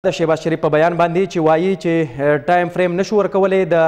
د شهباز شریف په بیان باندې چې وایي چې ټایم فریم نشو ورکولی د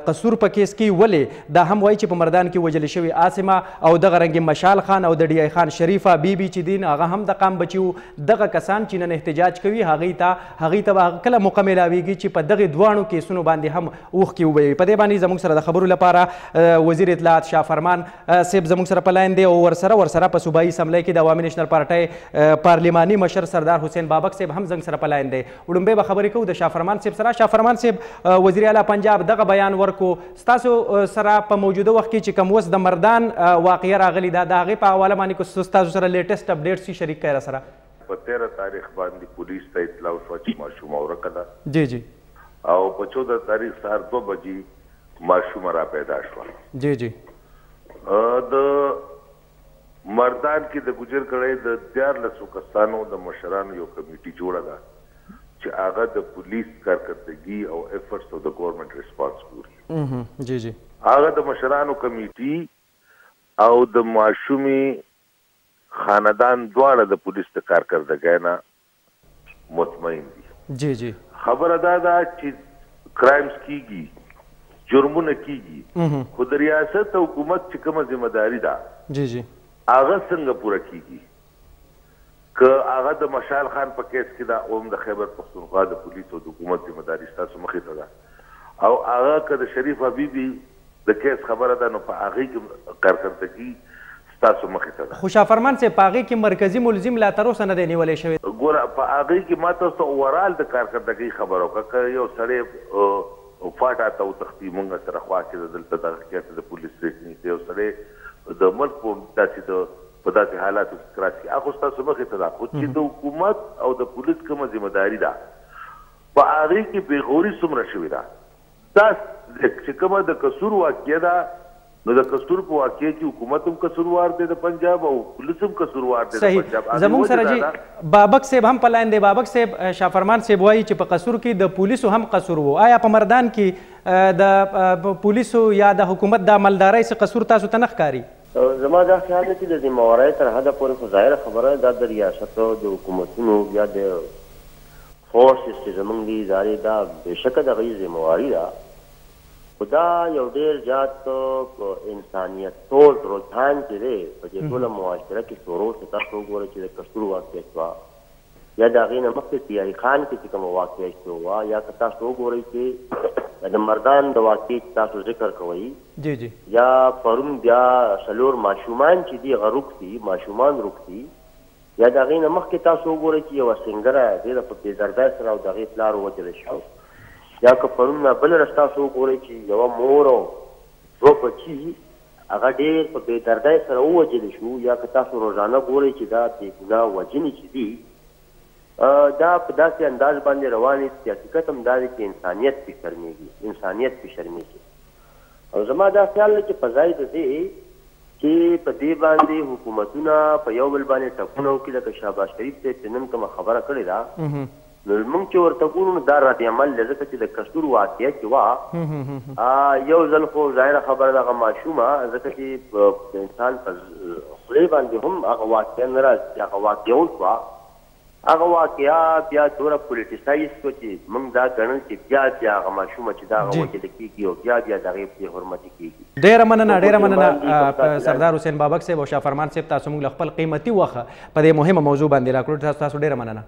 قصور په کیس کې ولې دا هم وایي چې په مردان کې وژل شوي عاصمه او دغه رنګ مشال خان او د ډي آی خان شریفه بیبي چې دین هغه هم د قام بچي وو. دغه کسان چې نن احتجاج کوي هغوی ته به کله موقع میلاویږي چې په دغې دواړو کیسونو باندې هم اوښکې وبوي. په دې باندې زموږ سره د خبرو لپاره وزیر اطلاعات شاه فرمان صاحب زموږ سره په لاین دی او ورسره په صوبایي اسمبلی کې د عوامي نیشنل پارټۍ پارلماني مشر سردار حسین بابک صاحب هم زموږ سره په لاین دی. وړومبی به خبرې کوو د شاه فرمان صاحب سره. شاه فرمان صاحب، وزیر اعلی پنجاب دغه بیان ورکو، ستاسو سره په موجوده وخت کې چې کوم اوس د مردان واقعه راغلې ده د هغې په حواله باندې که ستاسو سره لیټسټ اپډیټ شي شریک کړئ راسره. په 13 تاریخ باندې پولیس ته اطلاع وشوه چې ماشومه ورکه ده. جی جی. او په 14 تاریخ سهار 2 بجې ماشومه را پیدا شوه. جی جی. د مردان کې د ګجر کړۍ د 14 کسانو د مشرانو یو کمیټي جوړه ده چې هغه د پولیس کارکردګي او ایفرټس او د ګورنمنت ریسپانس ګوري. جی جی. هغه د مشرانو کمیټي او د ماشومې خاندان دواړه د پولیس د کارکردګۍ نه مطمئن دي. جی جی. خبره دا ده چې کرایمز کیږي، جرمونه کیږي، خو د ریاست او حکومت چې کومه ذمہداري ده جی جی هغه څنګه پوره کیږي. که هغه د مشال خان په کیس کې دا اوم د خیبر پختونخوا د پولیس او د حکومت ذمہداري ستاسو مخې ته ده، او هغه که د شریف حبیبي د کیس خبره ده نو په هغې کې کارکردګي ستاسو مخې ته ده. خو شاه فرمان صاحب په هغې کې مرکزي ملزم لا تر اوسه نه دی نیولی شوی. ګوره په هغې کې ما تاسو ته اوورال د کارکردګۍ خبره وکړه. که یو سړی فاټا ته وتښتي موږ سره خوا کې دلته دغه کیس د پولیس ریټ نیسي، یو سړی د ملک په داسې په داسې حالاتو کې کراس کړي هغه ستاسو مخې ته ده. خو چې د حکومت او د پولیس کومه ذمہداري ده په هغې کې بېغوري څومره شوې ده. دا چې کومه د قصور واقعه ده نو د قصور په واقعه کې حکومت هم قصوروار دی د پنجاب او پولیس هم قصوروار دی د پنجاب. زموږ سره جی بابک صاحب هم په لاین دی. بابک صاحب، شاه فرمان صاحب وایي چې په قصور کې د پولیسو هم قصور و. آیا په مردان کې د پولیسو یا د حکومت د عملدارۍ څه قصور تاسو ته نه ښکاري؟ زما دا خیال دی چې د ذمہوارۍ تر حده پورې خو ظاهره خبره دا د ریاستو د حکومتونو یا د فورسز چې زموږ دي ادارې دا بېشکه د هغوی ذمہواري ده، خو دا یو ډېر زیات انسانیت ټول رجحان چې دی په دې ټوله معاشره کې شروع چې تاسو وګورئ چې د قصور واقعه شوه یا د هغې نه مخکې ټي آی خان کې چې کومه واقعه شوه یا که تاسو وګورئ چې د مردان د واقعې چې تاسو ذکر کوئ جی جی، یا پرون بیا څلور ماشومان چې دي هغه روک دي، ماشومان روک دي، یا د هغې نه مخکې تاسو وګورئ چې یوه سنګره ډېره په بېدردۍ سره او د هغې پلار ووژلی شو، یا که پرون نه بله ورځ تاسو وګورئ چې یوه مور او دوه بچي هغه ډېر په بېدردۍ سره ووژلی شو، یا که تاسو روزانه ګورئ چې دا بېګناه وژنې چې دي دا په داسې انداز باندې روانې چې حقیقت هم دا دی چې انسانیت پې شرمېږي. او زما دا خیال دی چې په ځای د دې چې په دې باندې حکومتونه په یو بل باندې ټکونه وکړي، لکه شهباز شریف صاحب چې نن کومه خبره کړې ده نو موږ چې ورته ګورو نو دا رد عمل دی، ځکه چې د قصور واقعه چې وه یو ځل خو ظاهره خبره ده هغه ماشومه، ځکه چې د انسان په خولې باندې هم هغه واقعه نه راځي، هغه واقعه وشوه، هغه واقعه بیا دومره پولیټیسایز شوه چې موږ دا ګڼل چې بیا هغه ماشومه چې دا هغه وژل کېږي او بیا د هغې بې حرمتي کېږي. ډېره مننه سردار حسین بابک صاحب او شاه فرمان صاحب، تاسو موږ له خپل قیمتي وخت په دې مهمه موضوع باندې راکړو. تاسو ډېره مننه.